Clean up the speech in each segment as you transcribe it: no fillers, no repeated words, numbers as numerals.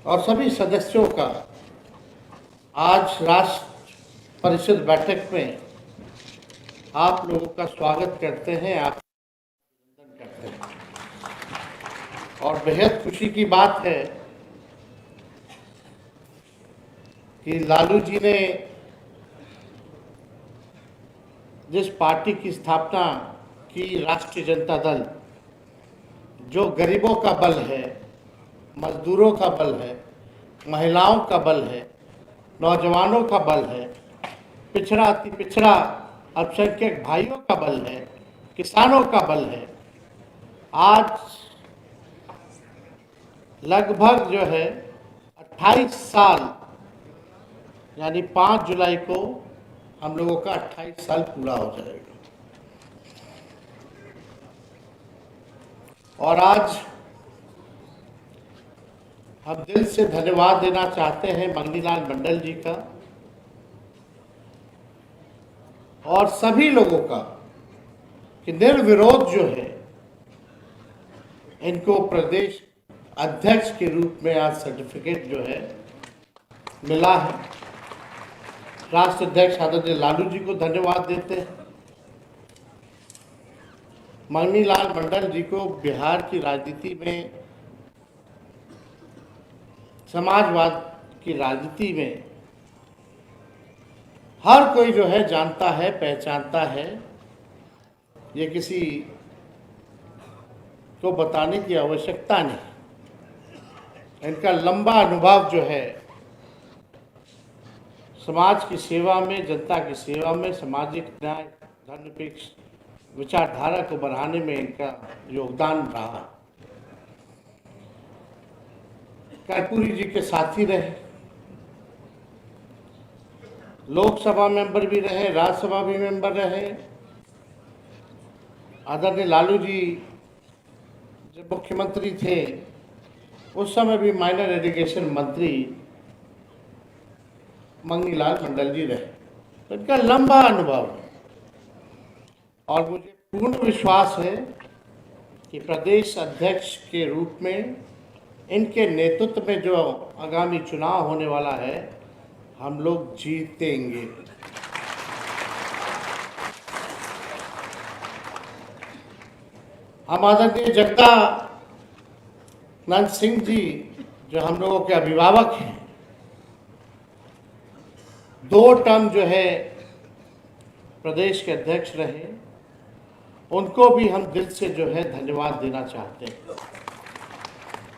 और सभी सदस्यों का आज राष्ट्र परिषद बैठक में आप लोगों का स्वागत करते हैं, आप करते हैं। और बेहद खुशी की बात है कि लालू जी ने जिस पार्टी की स्थापना की, राष्ट्रीय जनता दल, जो गरीबों का बल है, मजदूरों का बल है, महिलाओं का बल है, नौजवानों का बल है, पिछड़ा अति पिछड़ा अल्पसंख्यक भाइयों का बल है, किसानों का बल है, आज लगभग जो है 28 साल यानी 5 जुलाई को हम लोगों का 28 साल पूरा हो जाएगा। और आज हम दिल से धन्यवाद देना चाहते हैं मंगनीलाल मंडल जी का और सभी लोगों का कि निर्विरोध जो है इनको प्रदेश अध्यक्ष के रूप में आज सर्टिफिकेट जो है मिला है। राष्ट्र अध्यक्ष आदरणीय लालू जी को धन्यवाद देते हैं। मंगनीलाल मंडल जी को बिहार की राजनीति में, समाजवाद की राजनीति में हर कोई जो है जानता है, पहचानता है। ये किसी को बताने की आवश्यकता नहीं। इनका लंबा अनुभव जो है समाज की सेवा में, जनता की सेवा में, सामाजिक न्याय, धर्मनिरपेक्ष विचारधारा को बढ़ाने में इनका योगदान रहा। कर्पूरी जी के साथी रहे, लोकसभा मेंबर भी रहे, राज्यसभा भी मेंबर रहे। आदरणीय लालू जी जब मुख्यमंत्री थे उस समय भी माइनर एजुकेशन मंत्री मंगनीलाल मंडल जी रहे। तो इनका लंबा अनुभव है और मुझे पूर्ण विश्वास है कि प्रदेश अध्यक्ष के रूप में इनके नेतृत्व में जो आगामी चुनाव होने वाला है हम लोग जीतेंगे। हम आदरणीय जगदानंद सिंह जी जो हम लोगों के अभिभावक हैं, 2 टर्म जो है प्रदेश के अध्यक्ष रहे, उनको भी हम दिल से जो है धन्यवाद देना चाहते हैं।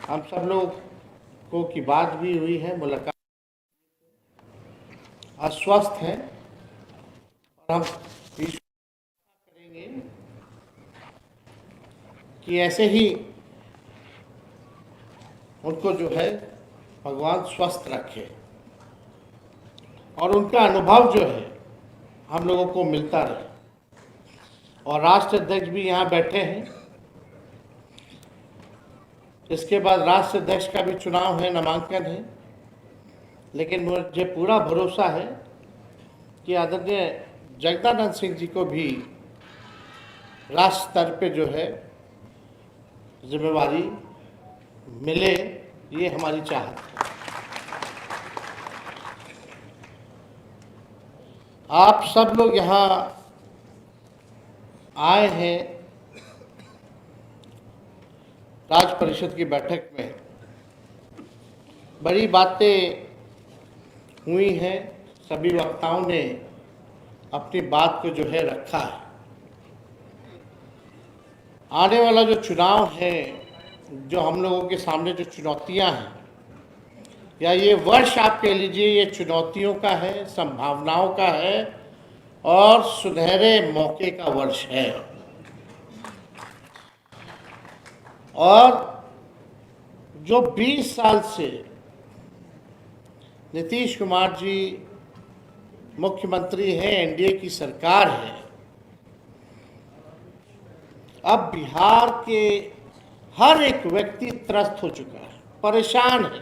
हम सब लोगों की बात भी हुई है, मुलाकात, अस्वस्थ हैं और हम करेंगे कि ऐसे ही उनको जो है भगवान स्वस्थ रखे और उनका अनुभव जो है हम लोगों को मिलता रहे। और राष्ट्र अध्यक्ष भी यहाँ बैठे हैं। इसके बाद राष्ट्र अध्यक्ष का भी चुनाव है, नामांकन है, लेकिन मुझे पूरा भरोसा है कि आदरणीय जगदानंद सिंह जी को भी राष्ट्र स्तर पे जो है जिम्मेवारी मिले, ये हमारी चाहत है। आप सब लोग यहाँ आए हैं राज्य परिषद की बैठक में। बड़ी बातें हुई हैं, सभी वक्ताओं ने अपनी बात को जो है रखा है। आने वाला जो चुनाव है, जो हम लोगों के सामने जो चुनौतियां हैं, या ये वर्ष आप कह लीजिए, ये चुनौतियों का है, संभावनाओं का है और सुनहरे मौके का वर्ष है। और जो 20 साल से नीतीश कुमार जी मुख्यमंत्री हैं, एनडीए की सरकार है, अब बिहार के हर एक व्यक्ति त्रस्त हो चुका है, परेशान है,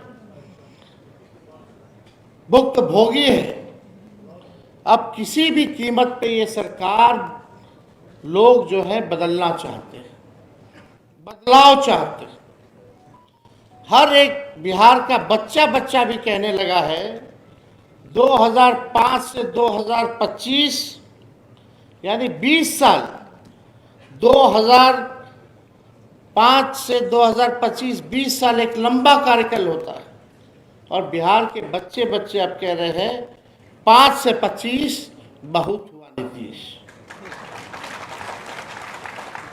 भुक्तभोगी है। अब किसी भी कीमत पे ये सरकार, लोग जो है बदलना चाहते हैं, बदलाव चाहते हैं। हर एक बिहार का बच्चा बच्चा भी कहने लगा है 2005 से 2025 यानी 20 साल, 2005 से 2025 20 साल एक लंबा कार्यकाल होता है। और बिहार के बच्चे बच्चे अब कह रहे हैं 5 से 25 बहुत हुआ नीतीश,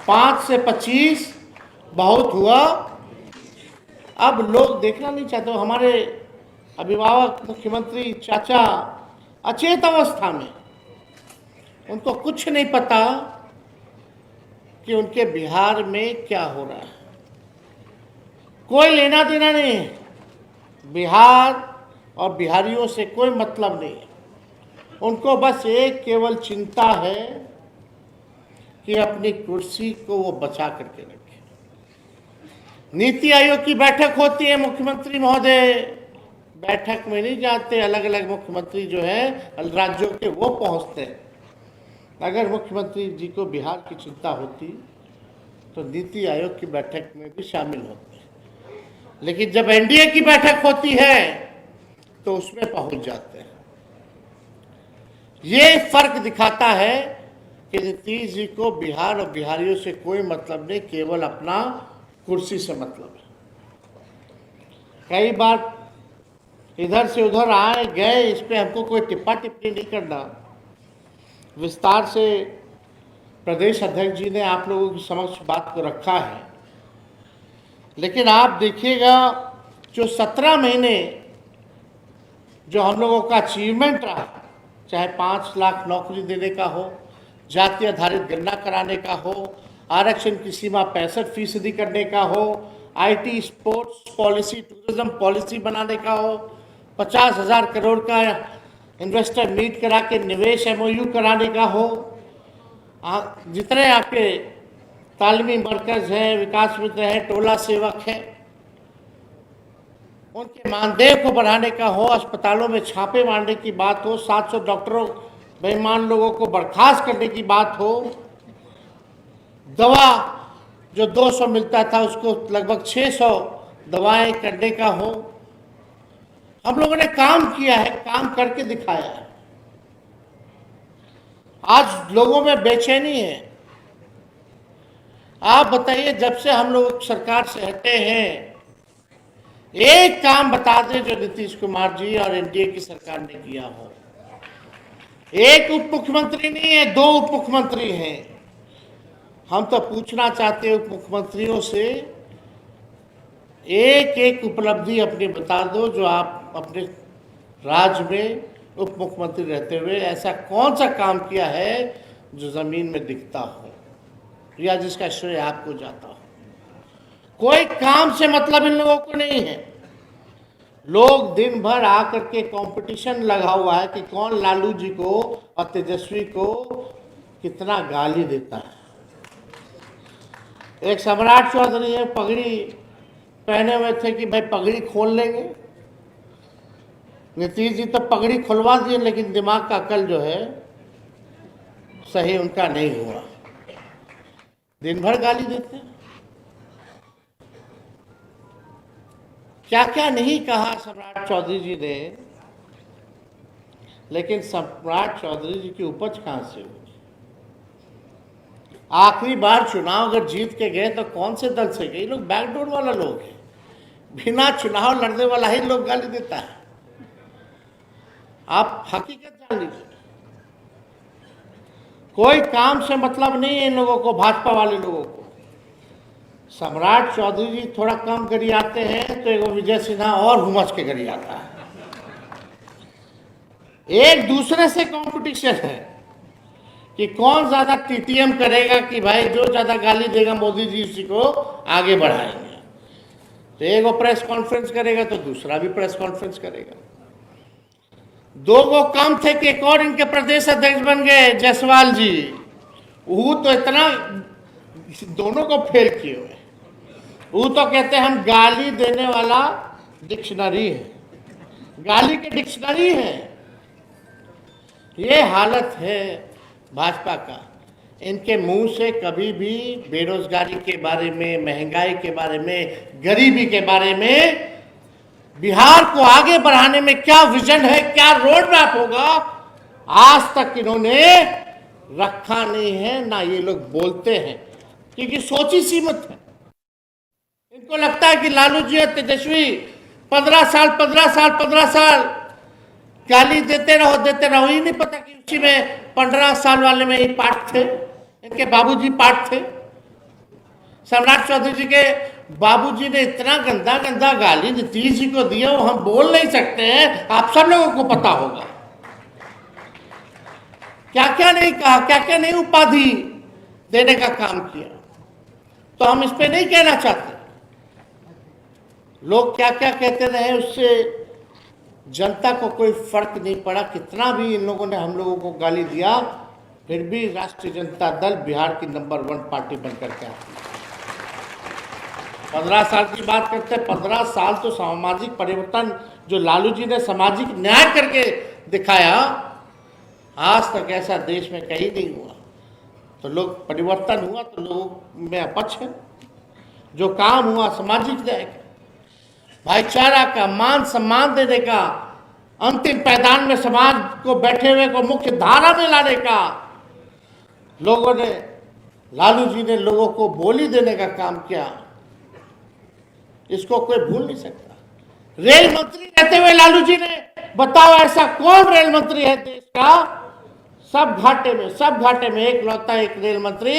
5 से 25 बहुत हुआ। अब लोग देखना नहीं चाहते। हमारे अभिभावक मुख्यमंत्री चाचा अचेत अवस्था में, उनको कुछ नहीं पता कि उनके बिहार में क्या हो रहा है। कोई लेना देना नहीं है, बिहार और बिहारियों से कोई मतलब नहीं है। उनको बस एक केवल चिंता है कि अपनी कुर्सी को वो बचा करके रखे। नीति आयोग की बैठक होती है, मुख्यमंत्री महोदय बैठक में नहीं जाते, अलग अलग मुख्यमंत्री जो है राज्यों के वो पहुंचते हैं। अगर मुख्यमंत्री जी को बिहार की चिंता होती तो नीति आयोग की बैठक में भी शामिल होते हैं, लेकिन जब एनडीए की बैठक होती है तो उसमें पहुंच जाते हैं। ये फर्क दिखाता है कि नीतीश जी को बिहार और बिहारियों से कोई मतलब नहीं, केवल अपना कुर्सी से मतलब है। कई बार इधर से उधर आए गए, इस पे हमको कोई टिप्पा टिप्पणी नहीं करना। विस्तार से प्रदेश अध्यक्ष जी ने आप लोगों के समक्ष बात को रखा है, लेकिन आप देखिएगा जो 17 महीने जो हम लोगों का अचीवमेंट रहा, चाहे 5 लाख नौकरी देने का हो, जाति आधारित गणना कराने का हो, आरक्षण की सीमा 65% करने का हो, IT sports policy tourism policy बनाने का हो, 50,000 करोड़ का इन्वेस्टर मीट करा के निवेश एमओयू कराने का हो, जितने आपके तालीमी मरकज हैं, विकास मित्र हैं, टोला सेवक हैं, उनके मानदेय को बढ़ाने का हो, अस्पतालों में छापे मारने की बात हो, 700 डॉक्टरों बेईमान लोगों को बर्खास्त करने की बात हो, दवा जो 200 मिलता था उसको लगभग 600 दवाएं करने का हो। हम लोगों ने काम किया है, काम करके दिखाया है। आज लोगों में बेचैनी है। आप बताइए, जब से हम लोग सरकार से हटे हैं, एक काम बता दें जो नीतीश कुमार जी और एनडीए की सरकार ने किया हो। एक उप मुख्यमंत्री नहीं है, 2 उप मुख्यमंत्री हैं। हम तो पूछना चाहते हैं उप मुख्यमंत्रियों से, एक एक उपलब्धि अपनी बता दो जो आप अपने राज्य में उप मुख्यमंत्री रहते हुए ऐसा कौन सा काम किया है जो जमीन में दिखता हो या जिसका श्रेय आपको जाता हो। कोई काम से मतलब इन लोगों को नहीं है। लोग दिन भर आकर के कंपटीशन लगा हुआ है कि कौन लालू जी को और तेजस्वी को कितना गाली देता है। एक सम्राट चौधरी है, पगड़ी पहने हुए थे कि भाई पगड़ी खोल लेंगे। नीतीश जी तो पगड़ी खुलवा दिए, लेकिन दिमाग का अकल जो है सही उनका नहीं हुआ। दिन भर गाली देते हैं। क्या क्या नहीं कहा सम्राट चौधरी जी ने, लेकिन सम्राट चौधरी जी की उपज कहां से हुई। आखिरी बार चुनाव अगर जीत के गए तो कौन से दल से गए? लोग बैकडोर वाला लोग हैं, बिना चुनाव लड़ने वाला ही लोग गाली देता है। आप हकीकत जान लीजिए। कोई काम से मतलब नहीं है इन लोगों को, भाजपा वाले लोगों को। सम्राट चौधरी जी थोड़ा कम गरियाते हैं तो एगो विजय सिन्हा और हुमस के गरियाता है। एक दूसरे से कंपटीशन है कि कौन ज्यादा टीटीएम करेगा, कि भाई जो ज्यादा गाली देगा मोदी जी उसी को आगे बढ़ाएंगे। तो एक वो प्रेस कॉन्फ्रेंस करेगा तो दूसरा भी प्रेस कॉन्फ्रेंस करेगा। 2 वो काम थे कि एक और इनके प्रदेश अध्यक्ष बन गए जायसवाल जी। वो तो इतना दोनों को फेल किए हुए। वो तो कहते हैं हम गाली देने वाला डिक्शनरी है, गाली के डिक्शनरी है। ये हालत है भाजपा का। इनके मुंह से कभी भी बेरोजगारी के बारे में, महंगाई के बारे में, गरीबी के बारे में, बिहार को आगे बढ़ाने में क्या विजन है, क्या रोड मैप होगा, आज तक इन्होंने रखा नहीं है, ना ये लोग बोलते हैं, क्योंकि सोच ही सीमित है। इनको लगता है कि लालू जी और तेजस्वी 15 साल गाली देते रहो। ही नहीं पता कि उसी में 15 साल वाले में ही पार्ट थे, इनके बाबूजी पार्ट थे। सम्राट चौधरी जी के बाबूजी ने इतना गंदा गाली नीतीश जी को दिया, वो हम बोल नहीं सकते हैं, आप सब लोगों को पता होगा। क्या क्या नहीं कहा, क्या क्या नहीं उपाधि देने का काम किया, तो हम इस पे नहीं कहना चाहते। लोग क्या क्या कहते रहे, उससे जनता को कोई फर्क नहीं पड़ा। कितना भी इन लोगों ने हम लोगों को गाली दिया, फिर भी राष्ट्रीय जनता दल बिहार की नंबर 1 पार्टी बनकर के आती है। 15 साल की बात करते हैं, 15 साल तो सामाजिक परिवर्तन जो लालू जी ने सामाजिक न्याय करके दिखाया, आज तक ऐसा देश में कहीं नहीं हुआ। तो लोग परिवर्तन हुआ तो लोगों में अपच है। जो काम हुआ सामाजिक न्याय का, भाईचारा का, मान सम्मान देने का, अंतिम पैदान में समाज को, बैठे हुए को मुख्य धारा में लाने का, लोगों ने, लालू जी ने लोगों को बोली देने का काम किया। इसको कोई भूल नहीं सकता। रेल मंत्री रहते हुए लालू जी ने, बताओ ऐसा कौन रेल मंत्री है देश का, सब घाटे में एक लौता एक रेल मंत्री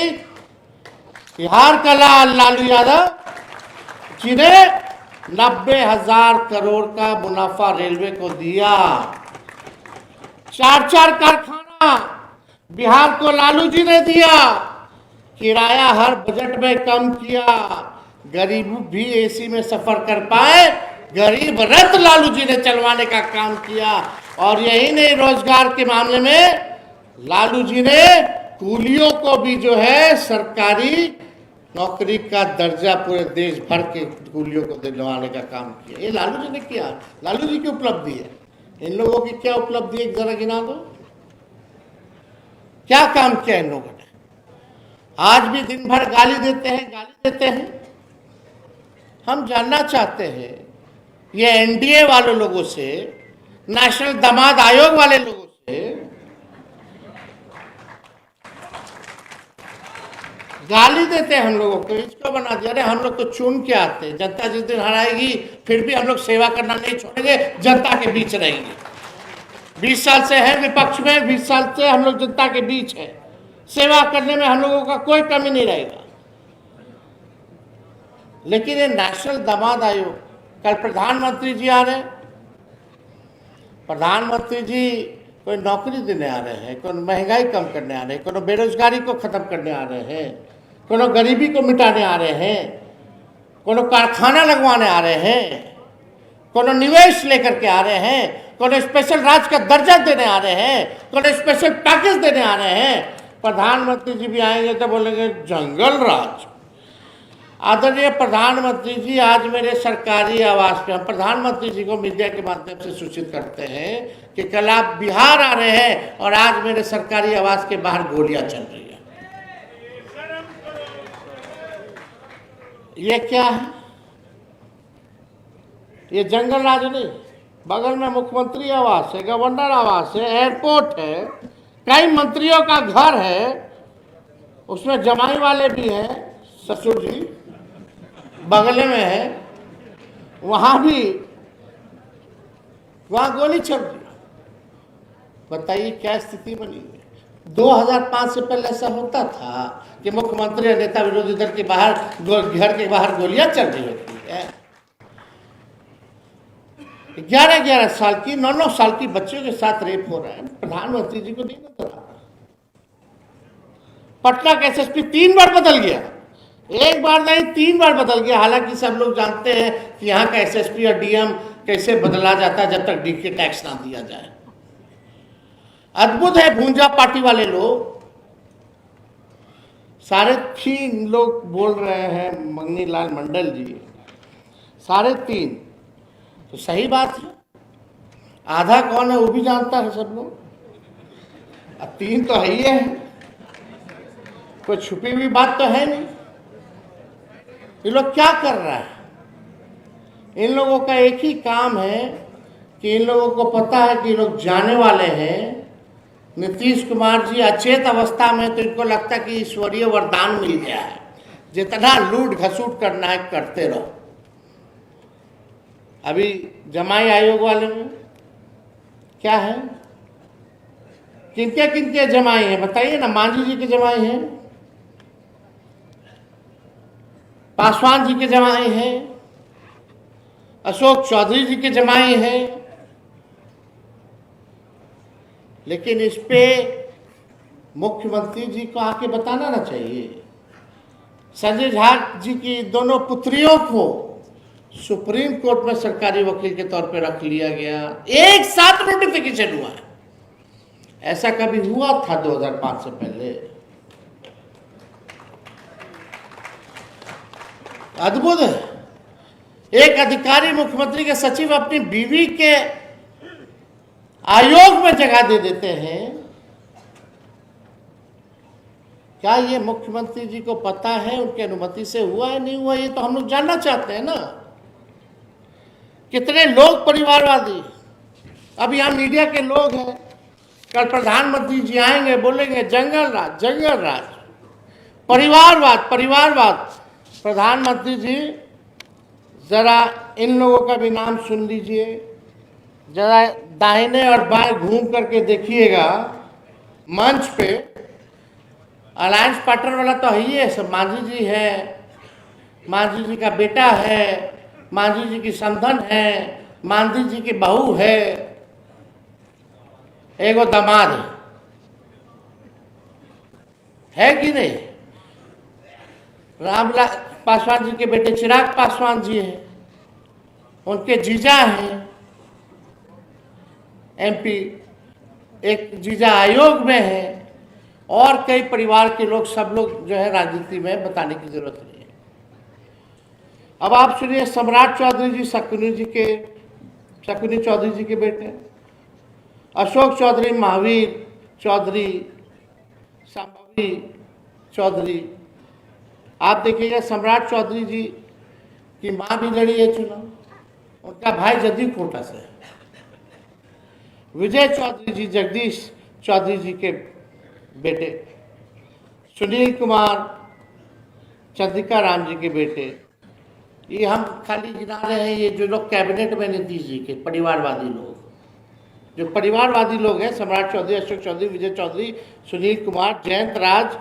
बिहार का लालू यादव जी ने 90,000 करोड़ का मुनाफा रेलवे को दिया। 4 कारखाना बिहार को लालू जी ने दिया। किराया हर बजट में कम किया, गरीब भी एसी में सफर कर पाए, गरीब रथ लालू जी ने चलवाने का काम किया। और यही नहीं, रोजगार के मामले में लालू जी ने कूलियों को भी जो है सरकारी नौकरी का दर्जा पूरे देश भर के कूलियों को दिलवाने का काम किया। ये लालू जी ने किया। लालू जी की उपलब्धि है। इन लोगों की क्या उपलब्धि है, जरा गिना दो। क्या काम किया इन लोगों ने? आज भी दिन भर गाली देते हैं। हम जानना चाहते हैं, ये एनडीए वाले लोगों से, नेशनल दामाद आयोग वाले लोगों से गाली देते हैं हम लोगों को, इसको बना दिया। अरे हम लोग तो चुन के आते हैं, जनता जिस दिन हराएगी फिर भी हम लोग सेवा करना नहीं छोड़ेंगे, जनता के बीच रहेंगे। 20 साल से है विपक्ष में, 20 साल से हम लोग जनता के बीच है, सेवा करने में हम लोगों का कोई कमी नहीं रहेगा। लेकिन ये नेशनल दामाद आयोग, कल प्रधानमंत्री जी आ रहे हैं, प्रधानमंत्री जी कोई नौकरी देने आ रहे हैं, कोई महंगाई कम करने आ रहे हैं, कोई बेरोजगारी को खत्म करने आ रहे हैं, कोई गरीबी को मिटाने आ रहे हैं, कोई कारखाना लगवाने आ रहे हैं, कोई निवेश लेकर के आ रहे हैं, कोई स्पेशल राज्य का दर्जा देने आ रहे हैं, कोई स्पेशल पैकेज देने आ रहे हैं। प्रधानमंत्री जी भी आएंगे तो बोलेंगे जंगल राज। आदरणीय प्रधानमंत्री जी, आज मेरे सरकारी आवास पे हम प्रधानमंत्री जी को मीडिया के माध्यम से सूचित करते हैं कि कल आप बिहार आ रहे हैं और आज मेरे सरकारी आवास के बाहर गोलियां चल रही है। ये क्या है? ये जंगल राज नहीं। बगल में मुख्यमंत्री आवास है, गवर्नर आवास है, एयरपोर्ट है, कई मंत्रियों का घर है, उसमें जमाई वाले भी हैं, ससुर जी बगल में है, वहां गोली चल रही। बताइए क्या स्थिति बनी हुई है। 2005 से पहले ऐसा होता था कि मुख्यमंत्री और नेता विरोधी दल के बाहर, घर के बाहर गोलियां चल रही होती है। 11-11 साल की, 9-9 साल की बच्चियों के साथ रेप हो रहा है, प्रधानमंत्री जी को नहीं नजर आ रहा। पटना का एसएसपी 3 बार बदल गया, एक बार नहीं 3 बार बदल गया। हालांकि सब लोग जानते हैं कि यहाँ का एसएसपी और डीएम कैसे बदला जाता है जब तक डीके टैक्स ना दिया जाए। अद्भुत है। भूंजा पार्टी वाले लोग, सारे 3 लोग बोल रहे हैं, मंगनी लाल मंडल जी, सारे 3 तो सही बात है। आधा कौन है वो भी जानता है सब लोग, अब 3 तो है ही है। कोई छुपी हुई बात तो है नहीं। ये लोग क्या कर रहा है? इन लोगों का एक ही काम है कि इन लोगों को पता है कि ये लोग जाने वाले हैं। नीतीश कुमार जी अचेत अवस्था में, तो इनको लगता है कि ईश्वरीय वरदान मिल गया है, जितना लूट घसूट करना है करते रहो। अभी जमाई आयोग वाले में क्या है, किनके किनके जमाई हैं बताइए ना। मांझी जी के जमाई हैं, पासवान जी के जमाई हैं, अशोक चौधरी जी के जमाई हैं। लेकिन इस पे मुख्यमंत्री जी को आके बताना ना चाहिए। संजय झा जी की दोनों पुत्रियों को सुप्रीम कोर्ट में सरकारी वकील के तौर पे रख लिया गया, एक साथ नोटिफिकेशन हुआ है। ऐसा कभी हुआ था 2005 से पहले? अद्भुत है। एक अधिकारी मुख्यमंत्री के सचिव अपनी बीवी के आयोग में जगह दे देते हैं। क्या ये मुख्यमंत्री जी को पता है उनकी अनुमति से हुआ है नहीं हुआ? ये तो हम लोग जानना चाहते हैं ना। कितने लोग परिवारवादी, अब यहाँ मीडिया के लोग हैं, कल प्रधानमंत्री जी आएंगे बोलेंगे जंगल राज, जंगल राज, परिवारवाद, परिवारवाद। प्रधानमंत्री जी जरा इन लोगों का भी नाम सुन लीजिए, जरा दाहिने और बाएं घूम करके देखिएगा। मंच पे अलायंस पार्टनर वाला तो है ही है, सब मांझी जी है, मांझी जी का बेटा है, मांझी जी की समधन है, मांझी जी की बहू है, एगो दामाद है कि नहीं? रामलाल पासवान जी के बेटे चिराग पासवान जी हैं, उनके जीजा हैं एमपी, एक जीजा आयोग में है, और कई परिवार के लोग, सब लोग जो है राजनीति में बताने की जरूरत नहीं है। अब आप सुनिए, सम्राट चौधरी जी शकुनी चौधरी जी के बेटे, अशोक चौधरी, महावीर चौधरी, संभवी चौधरी। आप देखिएगा सम्राट चौधरी जी की मां भी लड़ी है चुनाव, उनका भाई जदयू कोटा से है। विजय चौधरी जी जगदीश चौधरी जी के बेटे, सुनील कुमार चंद्रिका राम जी के बेटे। ये हम खाली गिना रहे हैं, ये जो लोग कैबिनेट में नीतीश जी के परिवारवादी लोग, जो परिवारवादी लोग हैं, सम्राट चौधरी, अशोक चौधरी, विजय चौधरी, सुनील कुमार, जयंत राज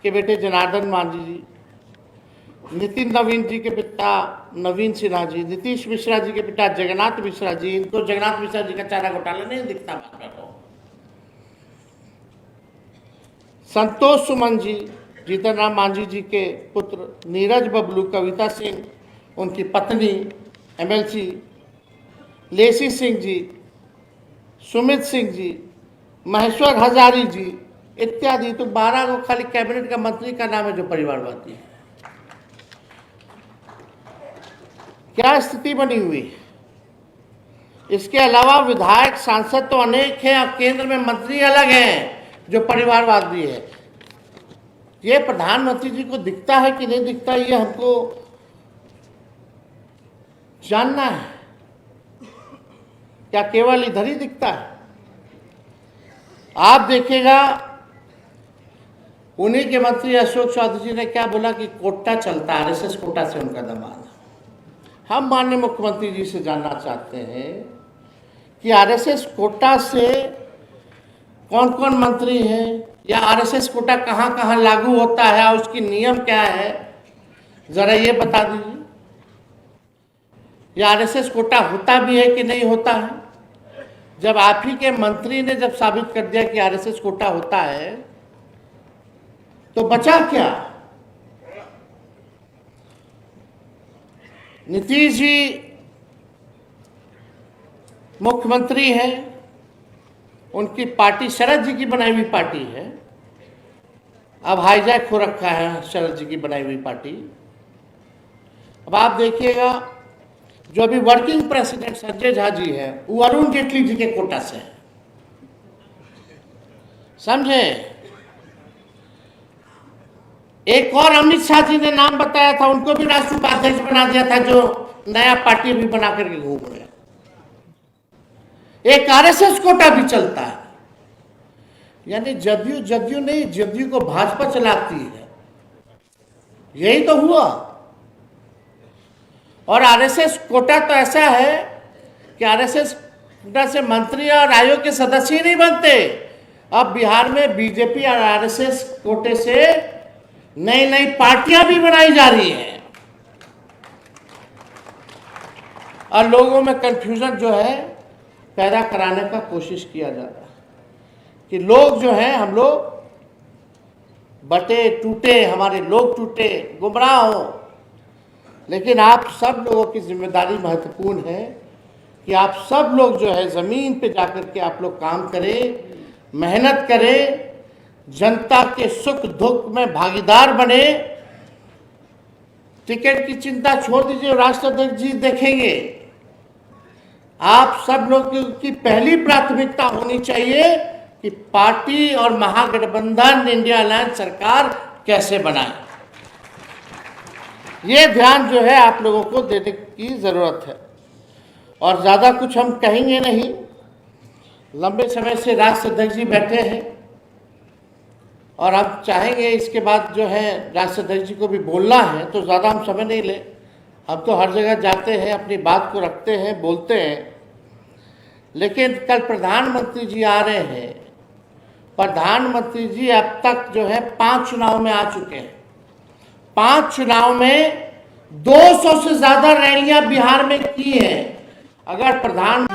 के बेटे जनार्दन मांझी जी, नितिन नवीन जी के पिता नवीन सिन्हा जी, नीतीश मिश्रा जी के पिता जगन्नाथ मिश्रा जी। इनको जगन्नाथ मिश्रा जी का चारा घोटाला नहीं दिखता बात में। संतोष सुमन जी, जीतन राम मांझी जी के पुत्र, नीरज बबलू, कविता सिंह उनकी पत्नी एमएलसी, लेसी सिंह जी, सुमित सिंह जी, महेश्वर हजारी जी इत्यादि। तो 12 को खाली कैबिनेट का मंत्री का नाम है जो परिवारवादी है। क्या स्थिति बनी हुई? इसके अलावा विधायक सांसद तो अनेक हैं, और केंद्र में मंत्री अलग हैं जो परिवारवादी है। ये प्रधानमंत्री जी को दिखता है कि नहीं दिखता, ये हमको जानना है। क्या केवल इधर ही दिखता है? आप देखिएगा, उन्हीं के मंत्री अशोक चौधरी जी ने क्या बोला कि कोटा चलता है, आरएसएस कोटा से उनका दामाद। हम माननीय मुख्यमंत्री जी से जानना चाहते हैं कि आरएसएस कोटा से कौन कौन मंत्री हैं, या आरएसएस कोटा कहाँ कहाँ लागू होता है और उसकी नियम क्या है, जरा ये बता दीजिए। या आरएसएस कोटा होता भी है कि नहीं होता है? जब आप ही के मंत्री ने जब साबित कर दिया कि आरएसएस कोटा होता है, तो बचा क्या? नीतीश जी मुख्यमंत्री हैं, उनकी पार्टी शरद जी की बनाई हुई पार्टी है। अब हाईजैक हो रखा है शरद जी की बनाई हुई पार्टी। अब आप देखिएगा, जो अभी वर्किंग प्रेसिडेंट संजय झा जी है, वो अरुण जेटली जी के कोटा से है, समझे? एक और अमित शाह जी ने नाम बताया था, उनको भी राष्ट्रीय उपाध्यक्ष बना दिया था, जो नया पार्टी भी बना करके घूम रहे हैं। एक आरएसएस कोटा भी चलता है, यानी जदयू नहीं, जदयू को भाजपा चलाती है, यही तो हुआ। और आरएसएस कोटा तो ऐसा है कि आरएसएस कोटा से मंत्री और आयोग के सदस्य ही नहीं बनते। अब बिहार में बीजेपी और आरएसएस कोटे से नई नई पार्टियां भी बनाई जा रही हैं, और लोगों में कंफ्यूजन जो है पैदा कराने का कोशिश किया जा रहा है कि लोग जो हैं, हम लोग बटे टूटे, हमारे लोग टूटे, गुमराह हो। लेकिन आप सब लोगों की जिम्मेदारी महत्वपूर्ण है कि आप सब लोग जो है ज़मीन पे जाकर के आप लोग काम करें, मेहनत करें, जनता के सुख दुख में भागीदार बने। टिकट की चिंता छोड़ दीजिए, राष्ट्राध्यक्ष जी देखेंगे। आप सब लोग की पहली प्राथमिकता होनी चाहिए कि पार्टी और महागठबंधन इंडिया अलायंस सरकार कैसे बनाए, ये ध्यान जो है आप लोगों को देने की ज़रूरत है। और ज़्यादा कुछ हम कहेंगे नहीं, लंबे समय से राष्ट्राध्यक्ष जी बैठे हैं और हम चाहेंगे इसके बाद जो है राष्ट्राध्यक्ष जी को भी बोलना है, तो ज़्यादा हम समय नहीं ले। हम तो हर जगह जाते हैं, अपनी बात को रखते हैं, बोलते हैं। लेकिन कल प्रधानमंत्री जी आ रहे हैं। प्रधानमंत्री जी अब तक जो है 5 चुनाव में आ चुके हैं। 5 चुनाव में 200 से ज़्यादा रैलियां बिहार में की हैं। अगर प्रधान